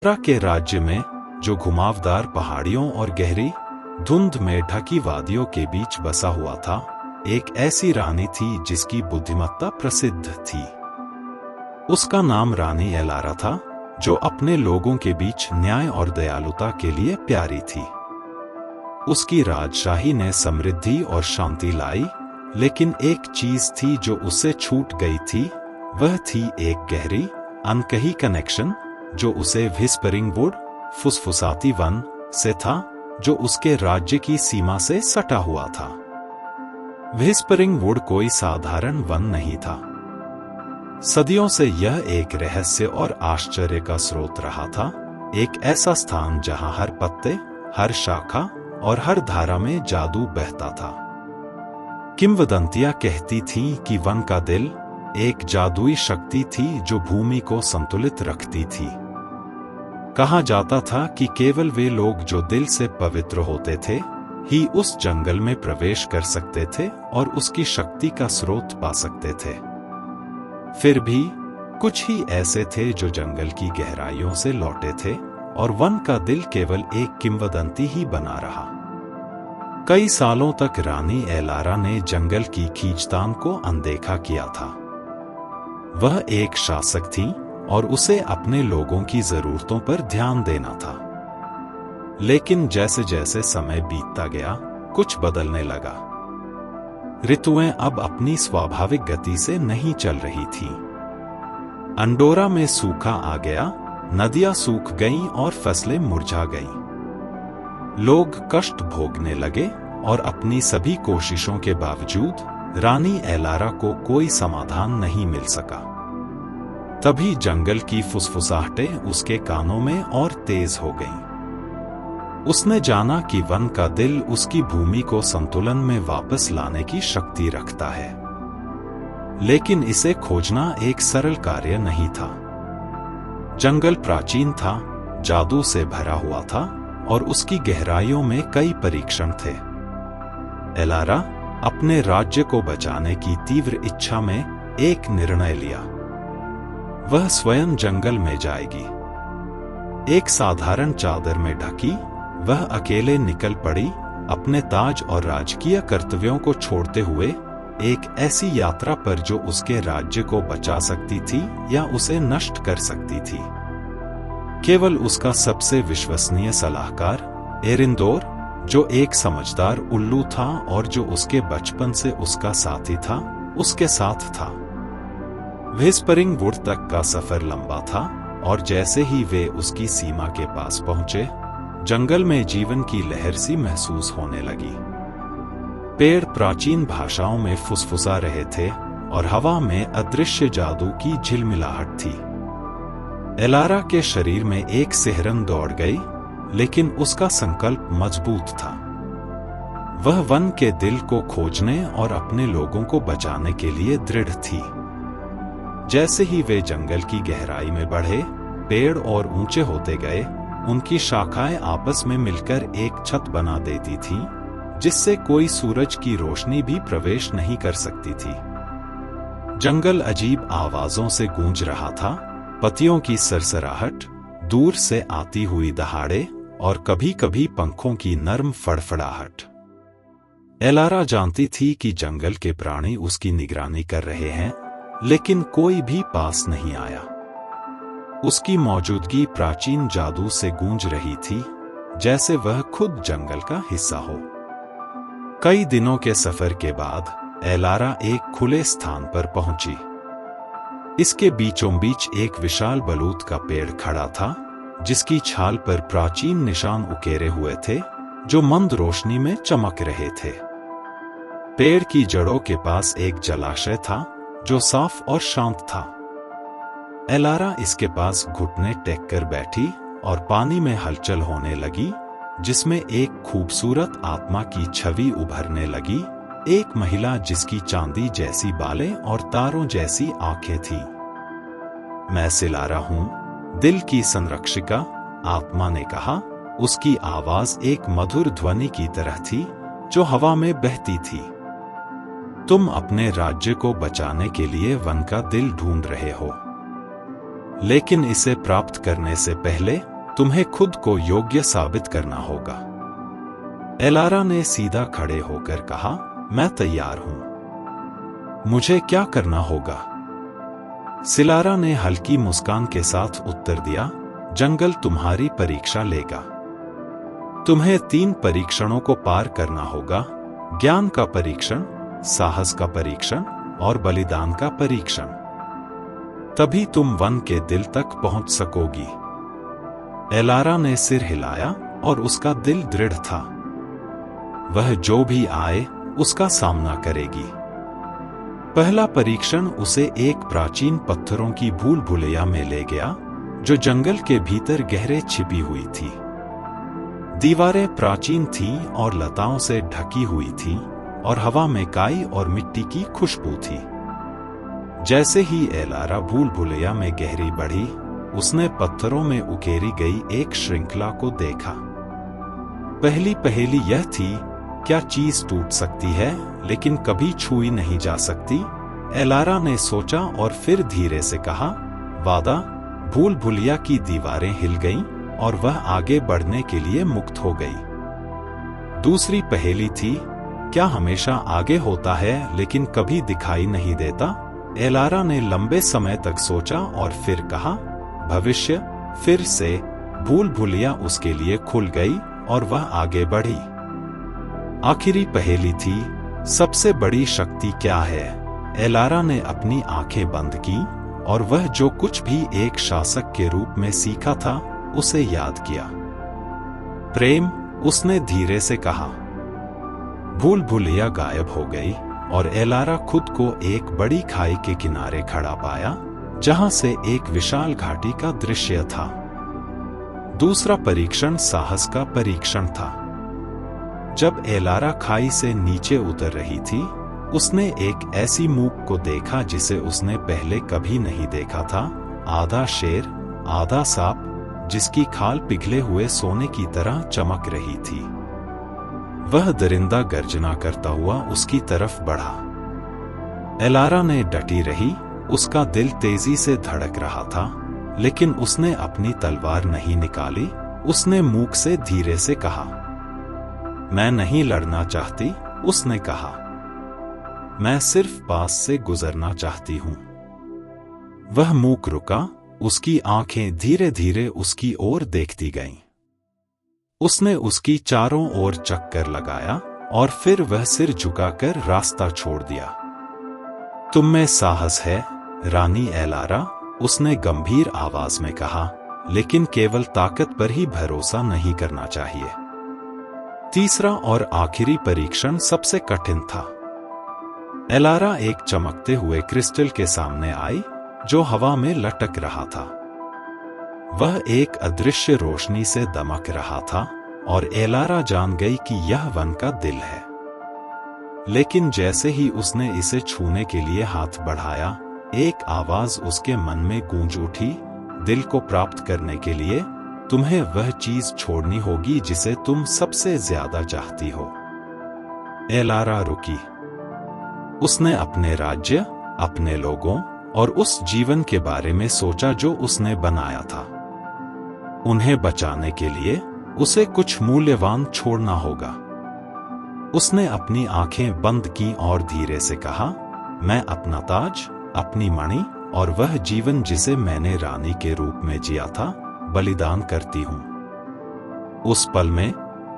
Elara के राज्य में, जो घुमावदार पहाड़ियों और गहरी धुंध में ढकी वादियों के बीच बसा हुआ था, एक ऐसी रानी थी जिसकी बुद्धिमत्ता प्रसिद्ध थी। उसका नाम रानी एलारा था, जो अपने लोगों के बीच न्याय और दयालुता के लिए प्यारी थी। उसकी राजशाही ने समृद्धि और शांति लाई, लेकिन एक चीज थी जो उससे छूट गई थी। वह थी एक गहरी, अनकही कनेक्शन जो उसे व्हिस्परिंग वुड, फुसफुसाती वन से था, जो उसके राज्य की सीमा से सटा हुआ था। व्हिस्परिंग वुड कोई साधारण वन नहीं था। सदियों से यह एक रहस्य और आश्चर्य का स्रोत रहा था, एक ऐसा स्थान जहां हर पत्ते, हर शाखा और हर धारा में जादू बहता था। किंवदंतियां कहती थीं कि वन का दिल एक जादुई शक्ति थी जो भूमि को संतुलित रखती थी। कहा जाता था कि केवल वे लोग जो दिल से पवित्र होते थे ही उस जंगल में प्रवेश कर सकते थे और उसकी शक्ति का स्रोत पा सकते थे। फिर भी कुछ ही ऐसे थे जो जंगल की गहराइयों से लौटे थे, और वन का दिल केवल एक किंवदंती ही बना रहा। कई सालों तक रानी एलारा ने जंगल की खींचतान को अनदेखा किया था। वह एक शासक थी और उसे अपने लोगों की जरूरतों पर ध्यान देना था। लेकिन जैसे जैसे समय बीतता गया, कुछ बदलने लगा। ऋतुएं अब अपनी स्वाभाविक गति से नहीं चल रही थीं। अंडोरा में सूखा आ गया, नदियां सूख गईं और फसलें मुरझा गईं। लोग कष्ट भोगने लगे और अपनी सभी कोशिशों के बावजूद रानी एलारा को कोई समाधान नहीं मिल सका। तभी जंगल की फुसफुसाहटें उसके कानों में और तेज हो गईं। उसने जाना कि वन का दिल उसकी भूमि को संतुलन में वापस लाने की शक्ति रखता है। लेकिन इसे खोजना एक सरल कार्य नहीं था। जंगल प्राचीन था, जादू से भरा हुआ था और उसकी गहराइयों में कई परीक्षण थे। एलारा अपने राज्य को बचाने की तीव्र इच्छा में एक निर्णय लिया। वह स्वयं जंगल में जाएगी। एक साधारण चादर में ढकी, वह अकेले निकल पड़ी, अपने ताज और राजकीय कर्तव्यों को छोड़ते हुए एक ऐसी यात्रा पर जो उसके राज्य को बचा सकती थी या उसे नष्ट कर सकती थी। केवल उसका सबसे विश्वसनीय सलाहकार एरिंदोर, जो एक समझदार उल्लू था और जो उसके बचपन से उसका साथी था, उसके साथ था। व्हिस्परिंग वुड तक का सफर लंबा था, और जैसे ही वे उसकी सीमा के पास पहुंचे, जंगल में जीवन की लहर सी महसूस होने लगी। पेड़ प्राचीन भाषाओं में फुसफुसा रहे थे और हवा में अदृश्य जादू की झिलमिलाहट थी। एलारा के शरीर में एक सिहरन दौड़ गई, लेकिन उसका संकल्प मजबूत था। वह वन के दिल को खोजने और अपने लोगों को बचाने के लिए दृढ़ थी। जैसे ही वे जंगल की गहराई में बढ़े, पेड़ और ऊंचे होते गए, उनकी शाखाएं आपस में मिलकर एक छत बना देती थीं, जिससे कोई सूरज की रोशनी भी प्रवेश नहीं कर सकती थी। जंगल अजीब आवाजों से गूंज रहा था, पतियों की सरसराहट, दूर से आती हुई दहाड़े और कभी-कभी पंखों की नर्म फड़फड़ाहट। एलारा जानती थी कि जंगल के प्राणी उसकी निगरानी कर रहे हैं, लेकिन कोई भी पास नहीं आया। उसकी मौजूदगी प्राचीन जादू से गूंज रही थी, जैसे वह खुद जंगल का हिस्सा हो। कई दिनों के सफर के बाद एलारा एक खुले स्थान पर पहुंची। इसके बीचों बीच एक विशाल बलूत का पेड़ खड़ा था, जिसकी छाल पर प्राचीन निशान उकेरे हुए थे, जो मंद रोशनी में चमक रहे थे। पेड़ की जड़ों के पास एक जलाशय था, जो साफ और शांत था। एलारा इसके पास घुटने टेक कर बैठी और पानी में हलचल होने लगी, जिसमें एक खूबसूरत आत्मा की छवि उभरने लगी, एक महिला जिसकी चांदी जैसी बालें और तारों जैसी आंखें थीं। मैं सिलारा हूं, दिल की संरक्षिका, आत्मा ने कहा। उसकी आवाज एक मधुर ध्वनि की तरह थी, जो हवा में बहती थी। तुम अपने राज्य को बचाने के लिए वन का दिल ढूंढ रहे हो, लेकिन इसे प्राप्त करने से पहले तुम्हें खुद को योग्य साबित करना होगा। एलारा ने सीधा खड़े होकर कहा, मैं तैयार हूं। मुझे क्या करना होगा? सिलारा ने हल्की मुस्कान के साथ उत्तर दिया, जंगल तुम्हारी परीक्षा लेगा। तुम्हें 3 परीक्षणों को पार करना होगा, ज्ञान का परीक्षण, साहस का परीक्षण और बलिदान का परीक्षण। तभी तुम वन के दिल तक पहुंच सकोगी। एलारा ने सिर हिलाया और उसका दिल दृढ़ था। वह जो भी आए उसका सामना करेगी। पहला परीक्षण उसे एक प्राचीन पत्थरों की भूल भुलैया में ले गया, जो जंगल के भीतर गहरे छिपी हुई थी। दीवारें प्राचीन थीं और लताओं से ढकी हुई थीं और हवा में काई और मिट्टी की खुशबू थी। जैसे ही एलारा भूल भुलैया में गहरी बढ़ी, उसने पत्थरों में उकेरी गई एक श्रृंखला को देखा। पहली पहेली यह थी, क्या चीज टूट सकती है लेकिन कभी छुई नहीं जा सकती? एलारा ने सोचा और फिर धीरे से कहा, वादा। भूल भुलैया की दीवारें हिल गईं और वह आगे बढ़ने के लिए मुक्त हो गई। दूसरी पहेली थी, क्या हमेशा आगे होता है लेकिन कभी दिखाई नहीं देता? एलारा ने लंबे समय तक सोचा और फिर कहा, भविष्य। फिर से भूल भुलैया उसके लिए खुल गई और वह आगे बढ़ी। आखिरी पहेली थी, सबसे बड़ी शक्ति क्या है? एलारा ने अपनी आंखें बंद की और वह जो कुछ भी एक शासक के रूप में सीखा था उसे याद किया। प्रेम, उसने धीरे से कहा। भूल भुलैया गायब हो गई और एलारा खुद को एक बड़ी खाई के किनारे खड़ा पाया, जहां से एक विशाल घाटी का दृश्य था। दूसरा परीक्षण साहस का परीक्षण था। जब एलारा खाई से नीचे उतर रही थी, उसने एक ऐसी मूक को देखा जिसे उसने पहले कभी नहीं देखा था। आधा शेर, आधा सांप, जिसकी खाल पिघले हुए सोने की तरह चमक रही थी। वह दरिंदा गर्जना करता हुआ उसकी तरफ बढ़ा। एलारा ने डटी रही, उसका दिल तेजी से धड़क रहा था, लेकिन उसने अपनी तलवार नहीं निकाली। उसने मूक से धीरे से कहा, मैं नहीं लड़ना चाहती। उसने कहा, मैं सिर्फ पास से गुजरना चाहती हूं। वह मूक रुका, उसकी आंखें धीरे धीरे उसकी ओर देखती गईं। उसने उसकी चारों ओर चक्कर लगाया और फिर वह सिर झुकाकर रास्ता छोड़ दिया। तुम में साहस है, रानी एलारा, उसने गंभीर आवाज में कहा, लेकिन केवल ताकत पर ही भरोसा नहीं करना चाहिए। तीसरा और आखिरी परीक्षण सबसे कठिन था। एलारा एक चमकते हुए क्रिस्टल के सामने आई, जो हवा में लटक रहा था। वह एक अदृश्य रोशनी से दमक रहा था और एलारा जान गई कि यह वन का दिल है। लेकिन जैसे ही उसने इसे छूने के लिए हाथ बढ़ाया, एक आवाज उसके मन में गूंज उठी, दिल को प्राप्त करने के लिए तुम्हें वह चीज छोड़नी होगी जिसे तुम सबसे ज्यादा चाहती हो। एलारा रुकी। उसने अपने राज्य, अपने लोगों और उस जीवन के बारे में सोचा जो उसने बनाया था। उन्हें बचाने के लिए उसे कुछ मूल्यवान छोड़ना होगा। उसने अपनी आंखें बंद की और धीरे से कहा, मैं अपना ताज, अपनी मणि और वह जीवन जिसे मैंने रानी के रूप में जिया था, बलिदान करती हूं। उस पल में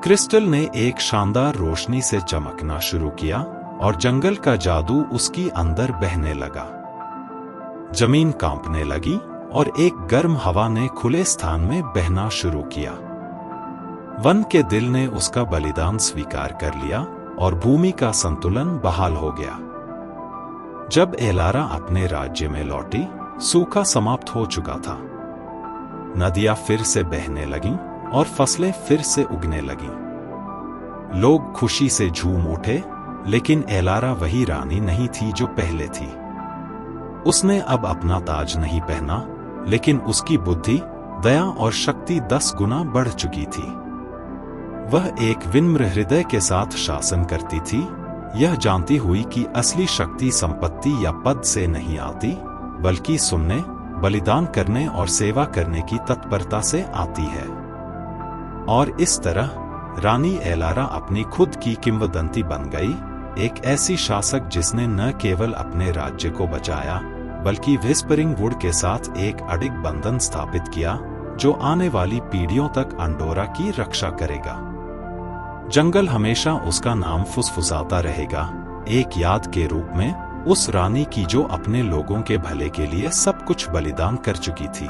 क्रिस्टल ने एक शानदार रोशनी से चमकना शुरू किया और जंगल का जादू उसकी अंदर बहने लगा। जमीन कांपने लगी और एक गर्म हवा ने खुले स्थान में बहना शुरू किया। वन के दिल ने उसका बलिदान स्वीकार कर लिया और भूमि का संतुलन बहाल हो गया। जब एलारा अपने राज्य में लौटी, सूखा समाप्त हो चुका था। नदियां फिर से बहने लगीं और फसलें फिर से उगने लगीं। लोग खुशी से झूम उठे, लेकिन एलारा वही रानी नहीं थी जो पहले थी। उसने अब अपना ताज नहीं पहना, लेकिन उसकी बुद्धि, दया और शक्ति 10 गुना बढ़ चुकी थी। वह एक विनम्र हृदय के साथ शासन करती थी, यह जानती हुई कि असली शक्ति संपत्ति या पद से नहीं आती, बल्कि सुनने, बलिदान करने और सेवा करने की तत्परता से आती है। और इस तरह रानी एलारा अपनी खुद की किंवदंती बन गई, एक ऐसी शासक जिसने न केवल अपने राज्य को बचाया बल्कि व्हिस्परिंग वुड के साथ एक अडिग बंधन स्थापित किया जो आने वाली पीढ़ियों तक अंडोरा की रक्षा करेगा। जंगल हमेशा उसका नाम फुसफुसाता रहेगा, एक याद के रूप में उस रानी की जो अपने लोगों के भले के लिए सब कुछ बलिदान कर चुकी थी।